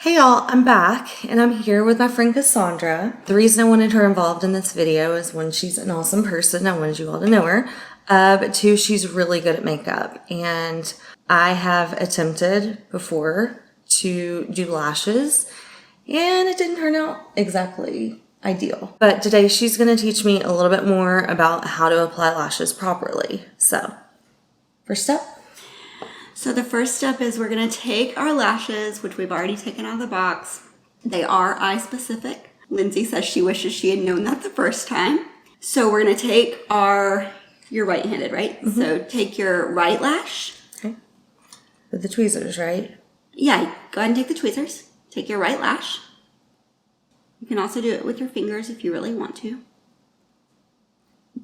Hey y'all, I'm back and I'm here with my friend Kasondra. The reason I wanted her involved in this video is one, she's an awesome person. I wanted you all to know her. But two, she's really good at makeup. And I have attempted before to do lashes and it didn't turn out exactly ideal. But today she's going to teach me a little bit more about how to apply lashes properly. So, first step. So the first step is we're going to take our lashes, which we've already taken out of the box. They are eye specific. Lindsay says she wishes she had known that the first time. So we're going to take you're right-handed, right? Mm-hmm. So take your right lash. Okay. With the tweezers, right? Yeah, go ahead and take the tweezers. Take your right lash. You can also do it with your fingers if you really want to.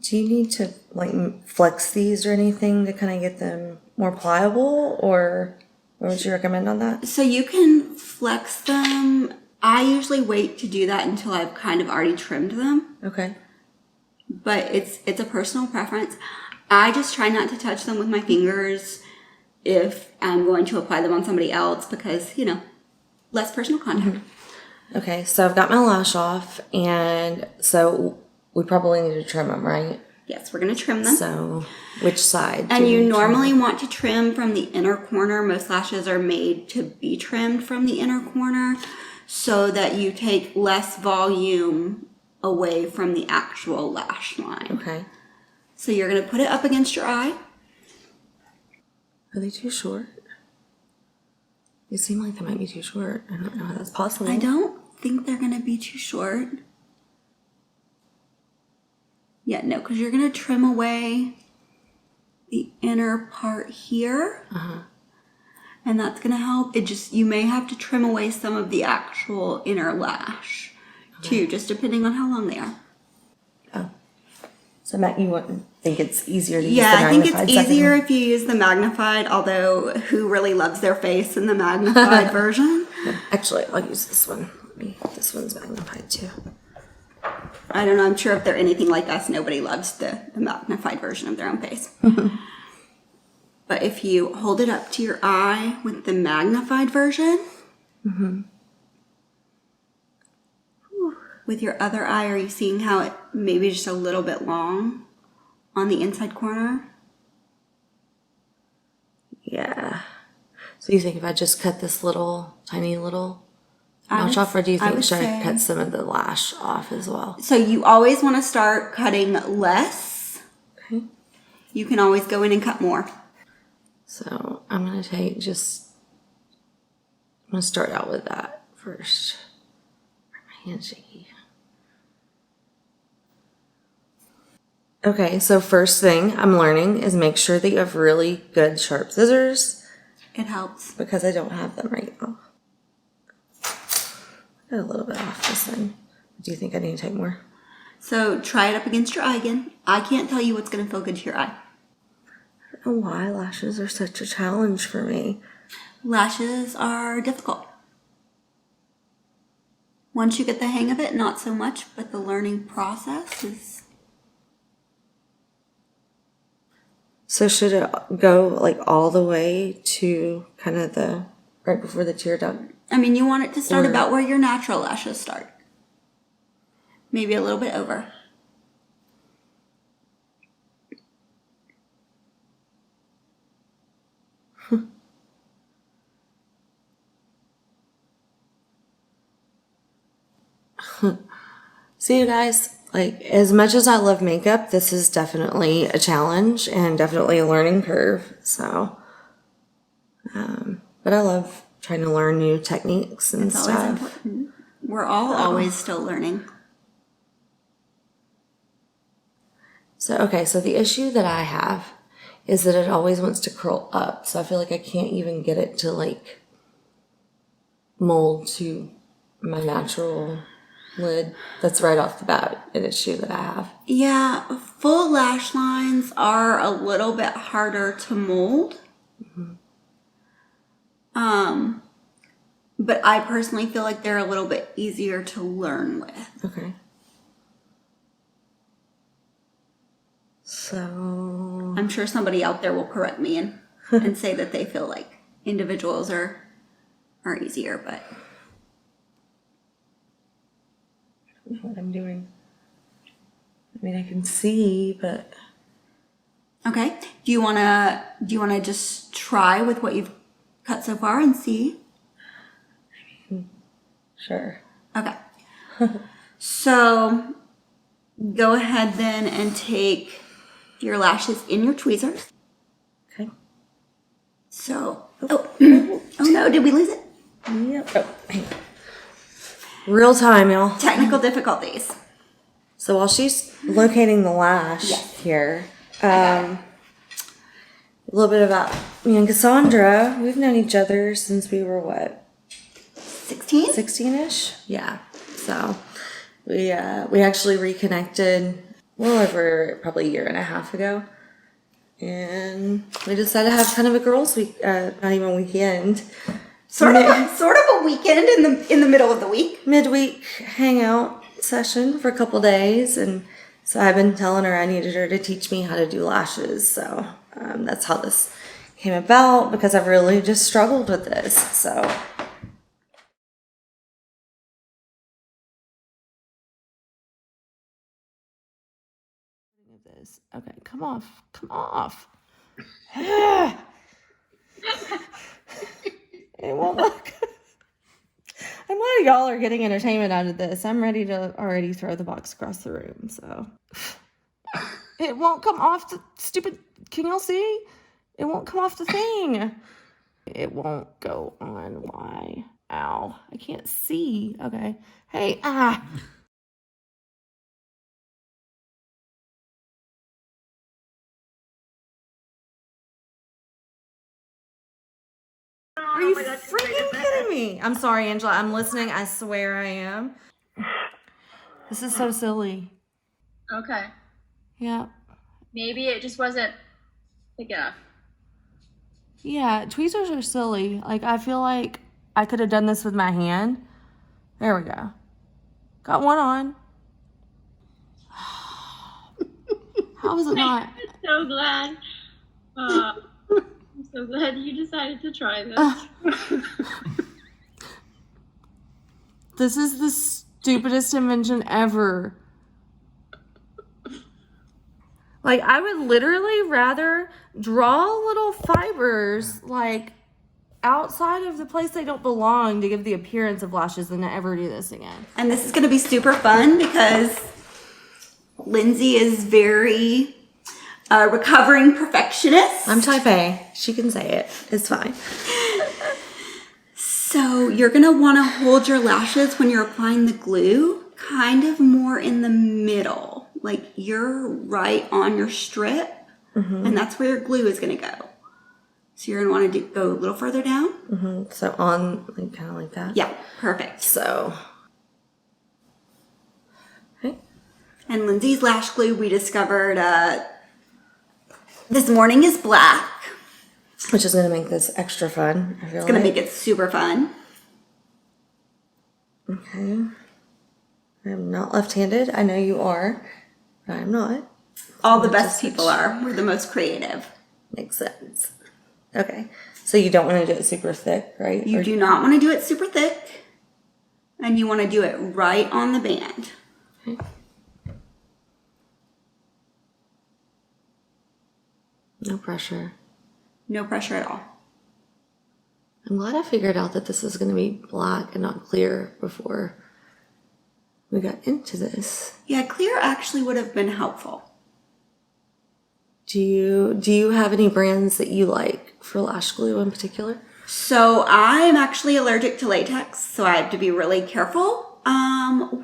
Do you need to like flex these or anything to kind of get them more pliable, or what would you recommend on that? So you can flex them. I usually wait to do that until I've kind of already trimmed them. Okay. But it's a personal preference. I just try not to touch them with my fingers if I'm going to apply them on somebody else because, less personal contact. Mm-hmm. Okay, so I've got my lash off, and so we probably need to trim them, right? Yes, we're going to trim them. So, which side? And you normally want to trim from the inner corner. Most lashes are made to be trimmed from the inner corner so that you take less volume away from the actual lash line. Okay. So you're going to put it up against your eye. Are they too short? They seem like they might be too short. I don't know how that's possible. I don't think they're going to be too short. Yeah, no, because you're going to trim away the inner part here. Uh-huh. And that's going to help. You may have to trim away some of the actual inner lash, too, just depending on how long they are. Oh. So, Matt, you wouldn't think it's easier to use the magnified? Yeah, I think it's easier second? If you use the magnified, although who really loves their face in the magnified version? Actually, I'll use this one. This one's magnified, too. I don't know. I'm sure if they're anything like us, nobody loves the magnified version of their own face. But if you hold it up to your eye with the magnified version, with your other eye, are you seeing how it maybe just a little bit long on the inside corner? Yeah. So you think if I just cut this tiny little notch off, or do you think should I cut some of the lash off as well? So you always want to start cutting less. Okay. You can always go in and cut more. So I'm going to start out with that first. My hand's shaky. Okay, so first thing I'm learning is make sure that you have really good sharp scissors. It helps. Because I don't have them right now. Got a little bit off this one. Do you think I need to take more? So try it up against your eye again. I can't tell you what's going to feel good to your eye. I don't know why lashes are such a challenge for me. Lashes are difficult. Once you get the hang of it, not so much, but the learning process is... So should it go like all the way to kind of right before the tear duct? I mean, you want it to start about where your natural lashes start. Maybe a little bit over. See, you guys, like as much as I love makeup, this is definitely a challenge and definitely a learning curve. So, but I love trying to learn new techniques and stuff. Always important. We're all always still learning. So the issue that I have is that it always wants to curl up. So I feel like I can't even get it to like mold to my natural lid. That's right off the bat an issue that I have. Yeah, full lash lines are a little bit harder to mold. Mm-hmm. But I personally feel like they're a little bit easier to learn with. Okay. So I'm sure somebody out there will correct me and say that they feel like individuals are easier, but what I'm doing. I mean, I can see, but... Okay. Do you wanna just try with what you've cut so far and see? Sure. Okay. So go ahead then and take your lashes in your tweezers. Okay. So, oh no, did we lose it? Yep. Oh, hang on. Real time, y'all. Technical difficulties. So while she's locating the lash here, a little bit about me and Kasondra. We've known each other since we were what? 16? 16-ish? Yeah. So we actually reconnected well over probably a year and a half ago. And we decided to have kind of a girls' week, not even weekend. Sort of a weekend in the middle of the week. Midweek hangout session for a couple days. And so I've been telling her I needed her to teach me how to do lashes. So that's how this came about, because I've really just struggled with this. So this. Okay, come off. Come off. It won't look. I'm glad y'all are getting entertainment out of this. I'm ready to already throw the box across the room, so. It won't come off the stupid, can y'all see? It won't come off the thing. It won't go on. Why? Ow. I can't see. Okay. Hey, Are you freaking kidding me? I'm sorry, Angela. I'm listening. I swear I am. This is so silly. Okay. Yeah. Maybe it just wasn't big enough. Yeah, tweezers are silly. Like, I feel like I could have done this with my hand. There we go. Got one on. How is it not? I'm so glad. I'm so glad you decided to try this. This is the stupidest invention ever. Like, I would literally rather draw little fibers, like, outside of the place they don't belong to give the appearance of lashes than to ever do this again. And this is going to be super fun because Lindsay is very recovering perfectionist. I'm type A. She can say it. It's fine. So you're going to want to hold your lashes when you're applying the glue kind of more in the middle. Like you're right on your strip, and that's where your glue is going to go. So you're going to want to go a little further down. So on, like, kind of like that. Yeah, perfect. So, okay. And Lindsay's lash glue we discovered this morning is black. Which is going to make this extra fun, I feel It's going to make it super fun. Okay. I am not left-handed. I know you are, but I'm not. All the best people are. We're the most creative. Makes sense. Okay. So you don't want to do it super thick, right? You do not want to do it super thick. And you want to do it right on the band. Okay. No pressure. No pressure at all. I'm glad I figured out that this is going to be black and not clear before we got into this. Yeah, clear actually would have been helpful. Do you have any brands that you like for lash glue in particular? So I'm actually allergic to latex, so I have to be really careful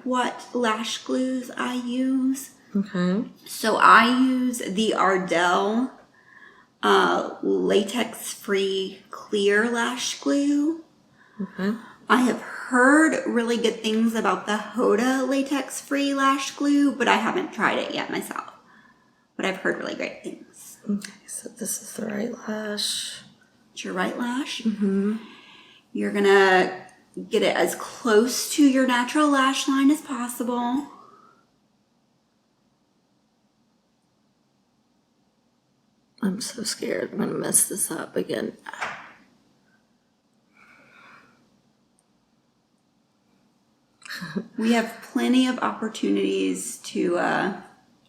what lash glues I use. Okay. So I use the Ardell latex-free clear lash glue. Okay. I have heard really good things about the Hoda latex-free lash glue, but I haven't tried it yet myself. But I've heard really great things. Okay, so this is the right lash. It's your right lash. You're gonna get it as close to your natural lash line as possible. I'm so scared I'm gonna mess this up again. We have plenty of opportunities to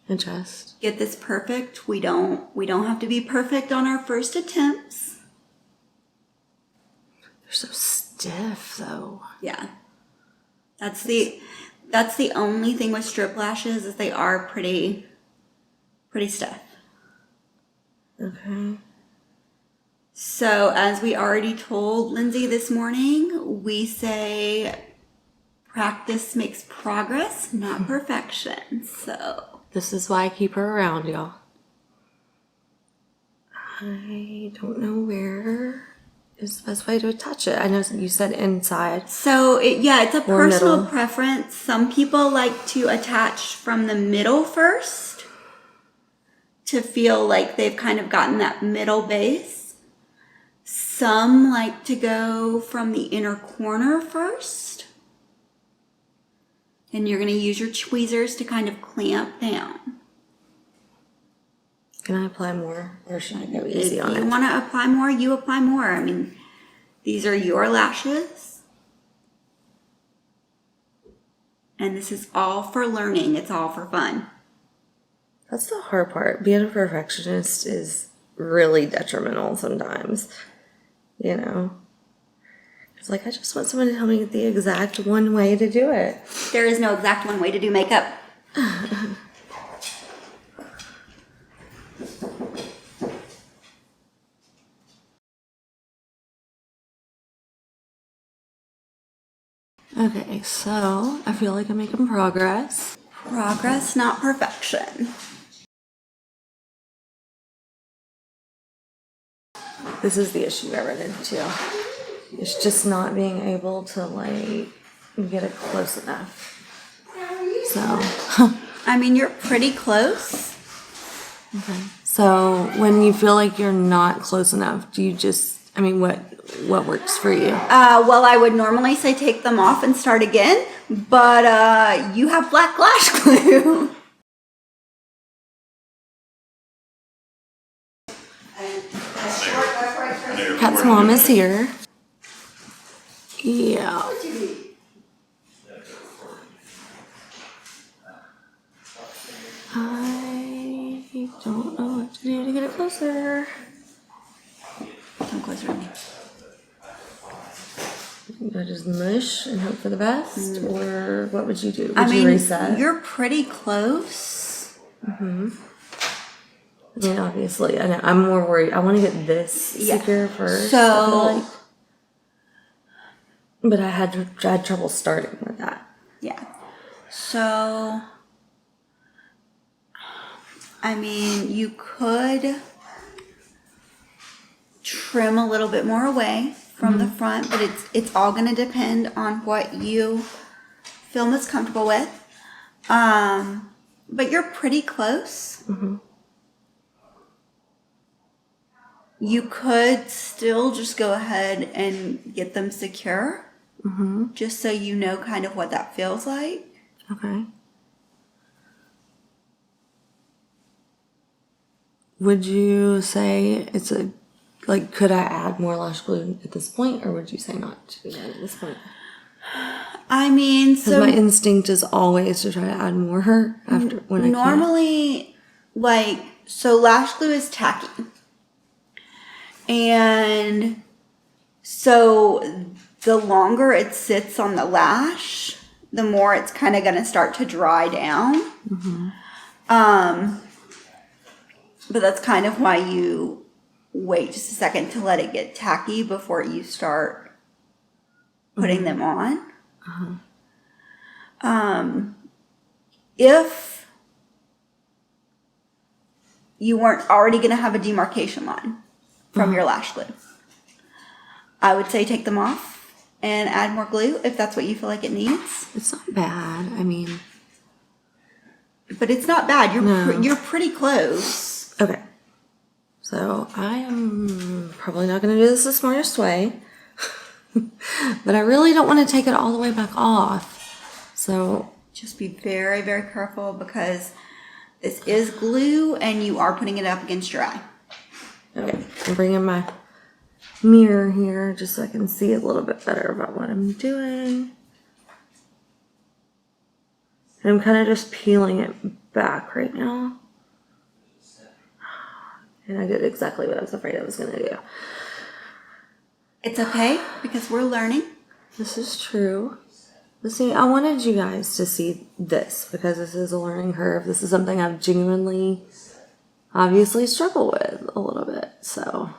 Adjust. get this perfect. We don't have to be perfect on our first attempts. They're so stiff, though. Yeah. That's the only thing with strip lashes is they are pretty stiff. Okay. So as we already told Lindsay this morning, we say practice makes progress, not perfection. So This is why I keep her around, y'all. I don't know where is the best way to attach it. I know you said inside. it's a Or personal middle. preference. Some people like to attach from the middle first to feel like they've kind of gotten that middle base. Some like to go from the inner corner first. And you're going to use your tweezers to kind of clamp down. Can I apply more, or should I go easy on If it? you want to apply more, you apply more. I mean, these are your lashes. And this is all for learning. It's all for fun. That's the hard part. Being a perfectionist is really detrimental sometimes. You know? It's like, I just want someone to tell me the exact one way to do it. There is no exact one way to do makeup. Okay, so I feel like I'm making progress. Progress, not perfection. This is the issue I run into. It's just not being able to, like, get it close enough. So, I mean, you're pretty close. okay. So when you feel like you're not close enough, do you just, I mean, what works for you? Well, I would normally say take them off and start again, but you have black lash glue. Kat's mom is here. Yeah. I don't know what to do to get it closer. Come closer to me. Do I just mush and hope for the best? Or what would you do? Would I mean, you reset? you're pretty close. I mean, obviously, I know. I'm more worried. I want to get this secure first. So- I feel like. But I had trouble starting with that. Yeah. So, I mean, you could trim a little bit more away from the front, but it's all going to depend on what you feel most comfortable with. But you're pretty close. You could still just go ahead and get them secure. Just so you know kind of what that feels like. Okay. Would you say it's could I add more lash glue at this point, or would you say not to do that at this point? I mean, Because so my instinct is always to try to add more after when I can. normally, so lash glue is tacky. And so the longer it sits on the lash, the more it's kind of going to start to dry down. But that's kind of why you wait just a second to let it get tacky before you start putting them on. If you weren't already going to have a demarcation line from your lash glue, I would say take them off and add more glue if that's what you feel like it needs. It's not bad. I mean, But it's not bad. No. You're pretty close. okay. So I am probably not going to do this the smartest way, but I really don't want to take it all the way back off. So Just be very, very careful because this is glue and you are putting it up against your eye. okay, I'm bringing my mirror here just so I can see a little bit better about what I'm doing. And I'm kind of just peeling it back right now. And I did exactly what I was afraid I was going to do. It's okay because we're learning. This is true. But see, I wanted you guys to see this because this is a learning curve. This is something I've genuinely, obviously struggled with a little bit, so.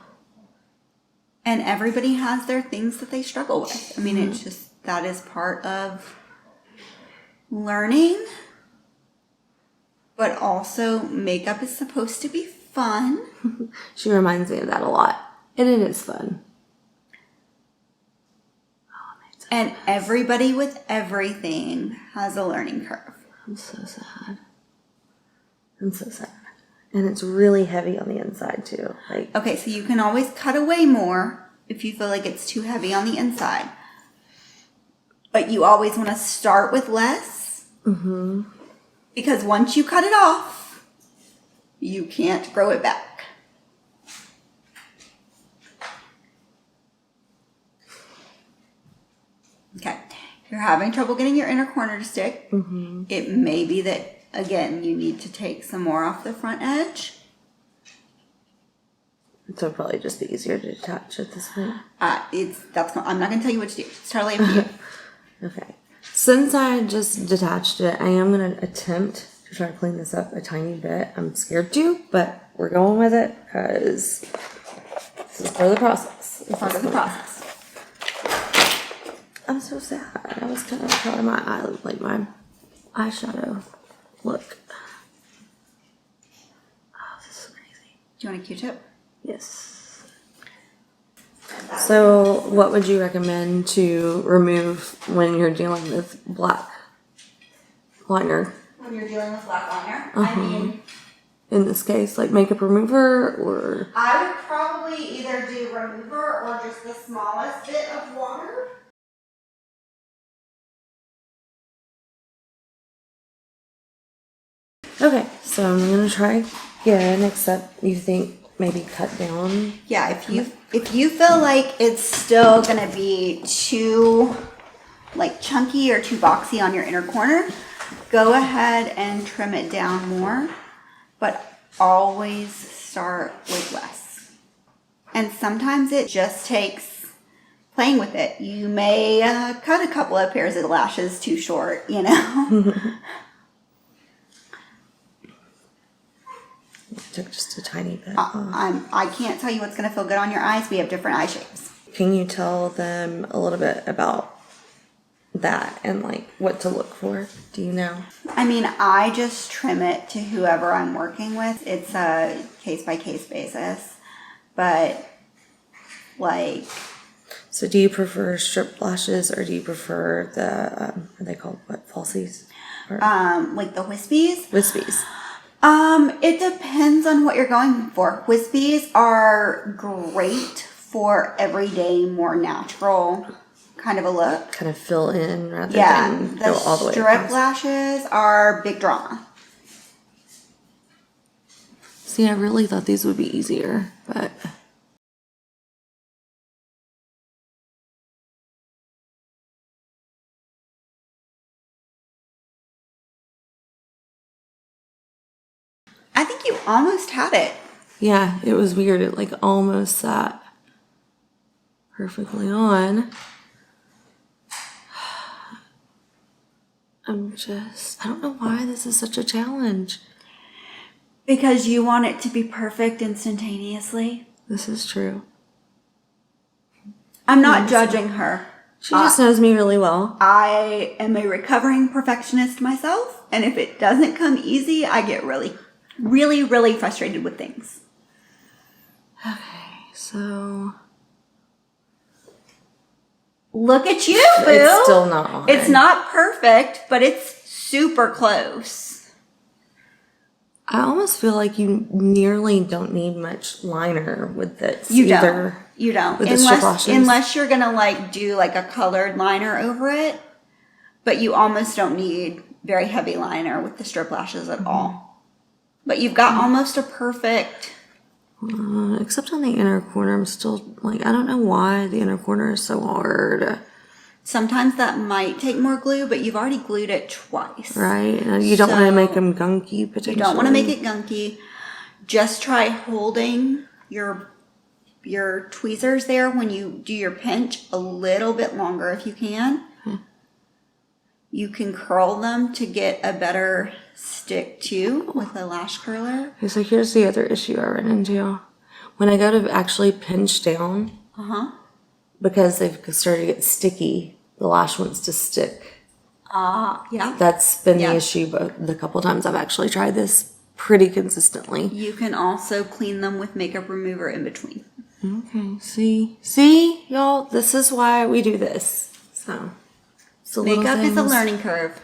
And everybody has their things that they struggle with. I mean, it's just, that is part of learning. But also, makeup is supposed to be fun. She reminds me of that a lot. And it is fun. And everybody with everything has a learning curve. I'm so sad. I'm so sad. And it's really heavy on the inside too. Like, Okay, so you can always cut away more if you feel like it's too heavy on the inside. But you always want to start with less. Mm-hmm. Because once you cut it off, you can't grow it back. Okay, you're having trouble getting your inner corner to stick. Mm-hmm. It may be that, again, you need to take some more off the front edge. it'll probably just be easier to detach at this point. I'm not going to tell you what to do. It's totally up to you. Okay. Since I just detached it, I am going to attempt to try to clean this up a tiny bit. I'm scared to, but we're going with it because this is part of the process. Part of the process. I'm so sad. I was kind of proud of my eye, like my eyeshadow look. Oh, this is crazy. Do you want a Q-tip? Yes. So, what would you recommend to remove when you're dealing with black liner? When you're dealing with black liner? I mean, in this case, like makeup remover or? I would probably either do remover or just the smallest bit of water. Okay, so I'm gonna try again, except you think maybe cut down. Yeah, if you feel like it's still gonna be too like chunky or too boxy on your inner corner, go ahead and trim it down more, but always start with less. And sometimes it just takes playing with it. You may cut a couple of pairs of lashes too short, you know. Took just a tiny bit. I can't tell you what's going to feel good on your eyes. We have different eye shapes. Can you tell them a little bit about that and like what to look for? Do you know? I mean, I just trim it to whoever I'm working with. It's a case-by-case basis. But, like... So do you prefer strip lashes or do you prefer the, are they called, what, falsies? Or like the wispies? wispies. It depends on what you're going for. Wispies are great for everyday, more natural kind of a look. Kind of fill in rather than go all the way strip across. lashes are big drama. See, I really thought these would be easier, but... I think you almost had it. Yeah, it was weird. It like almost sat perfectly on. I don't know why this is such a challenge. Because you want it to be perfect instantaneously. This is true. I'm not judging her. She just knows me really well. I am a recovering perfectionist myself, and if it doesn't come easy, I get really frustrated with things. Okay, so... Look at you, boo! It's still not on. It's not perfect, but it's super close. I almost feel like you nearly don't need much liner with this. You either. You don't. With the strip lashes. Unless you're going to like do like a colored liner over it, but you almost don't need very heavy liner with the strip lashes at all. But you've got almost a perfect... Except on the inner corner, I'm still like, I don't know why the inner corner is so hard. Sometimes that might take more glue, but you've already glued it twice. Right. And you don't want to make them gunky, potentially. You don't want to make it gunky. Just try holding your tweezers there when you do your pinch a little bit longer if you can. You can curl them to get a better stick too with a lash curler. Okay, so here's the other issue I run into. When I go to actually pinch down, because they've started to get sticky, the lash wants to stick. Yeah. That's been the issue, but the couple times I've actually tried this pretty consistently. You can also clean them with makeup remover in between. Okay, see, y'all, this is why we do this. So, Makeup is a learning curve.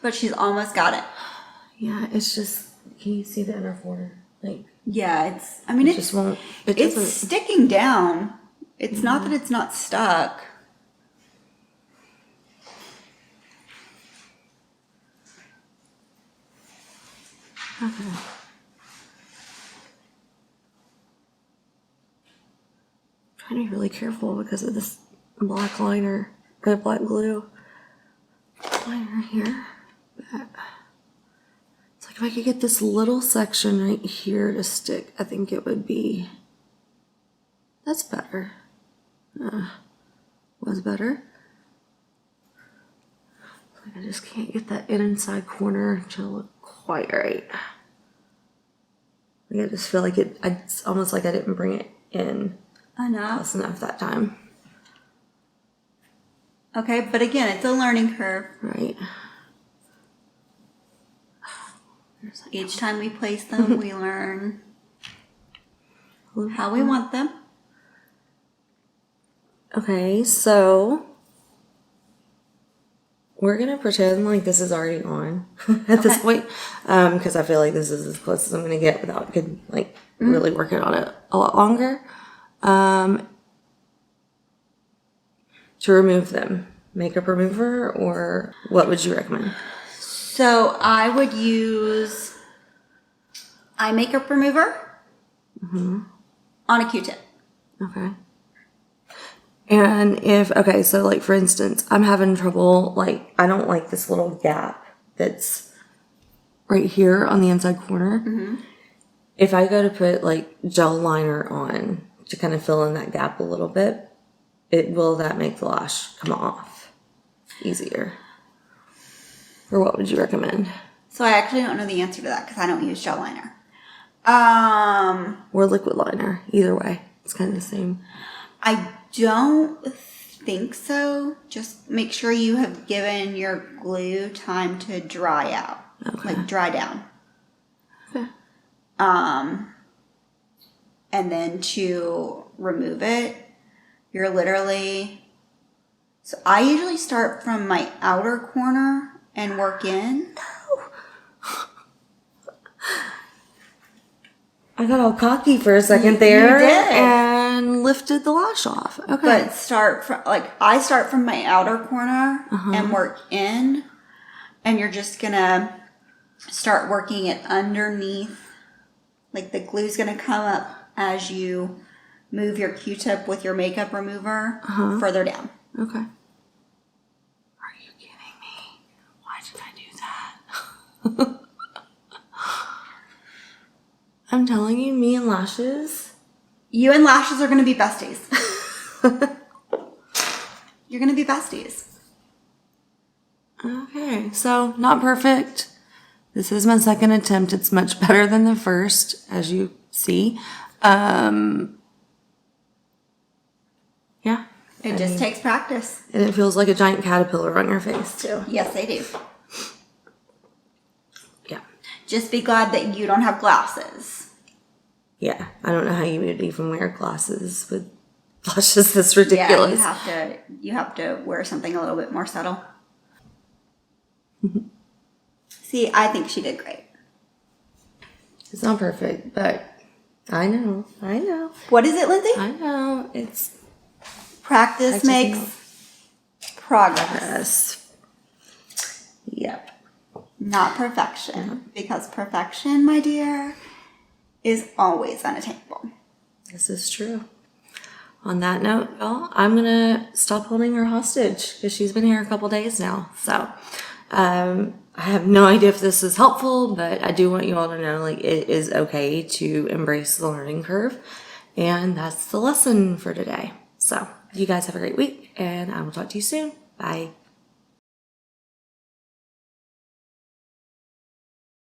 But she's almost got it. Yeah, it's just, can you see the inner border? Like, yeah, it just won't, it's sticking down. It's not that it's not stuck. Okay. Trying to be really careful because of this black liner, black glue liner here. But it's like if I could get this little section right here to stick, I think it would be. That's better. Was better. Like I just can't get that inside corner to look quite right. Like I just feel like it's almost like I didn't bring it in close enough that time. Okay, but again, it's a learning curve. Right. Each time we place them, we learn how we want them. Okay, so we're gonna pretend like this is already on at this point, because I feel like this is as close as I'm gonna get without really working on it a lot longer. To remove them, makeup remover, or what would you recommend? So I would use eye makeup remover on a Q-tip. Okay. And so like for instance, I'm having trouble, like I don't like this little gap that's right here on the inside corner. If I go to put like gel liner on to kind of fill in that gap a little bit, will that make the lash come off easier? Or what would you recommend? So I actually don't know the answer to that because I don't use gel liner. Or liquid liner, either way. It's kind of the same. I don't think so. Just make sure you have given your glue time to dry out. Okay. Like dry down. Okay. And then to remove it, you're literally... So I usually start from my outer corner and work in. I got all cocky for a second there. You did. And lifted the lash off. Okay. But I start from my outer corner and work in, and you're just gonna start working it underneath. Like the glue's gonna come up as you move your Q-tip with your makeup remover further down. Okay. Are you kidding me? Why did I do that? I'm telling you, me and Lashes. You and Lashes are going to be besties. You're going to be besties. Okay, so not perfect. This is my second attempt. It's much better than the first, as you see. Yeah. It just takes practice. And it feels like a giant caterpillar on your face, too. Yes, they do. Yeah. Just be glad that you don't have glasses. Yeah, I don't know how you would even wear glasses with lashes this ridiculous. Yeah, you have to wear something a little bit more subtle. See, I think she did great. It's not perfect, but I know. What is it, Lindsay? I know. It's Practice makes progress. yes. Yep. Not perfection. Because perfection, my dear, is always unattainable. This is true. on that note, y'all, I'm gonna stop holding her hostage because she's been here a couple days now. So I have no idea if this is helpful, but I do want you all to know, like, it is okay to embrace the learning curve. And that's the lesson for today. So you guys have a great week, and I will talk to you soon. Bye.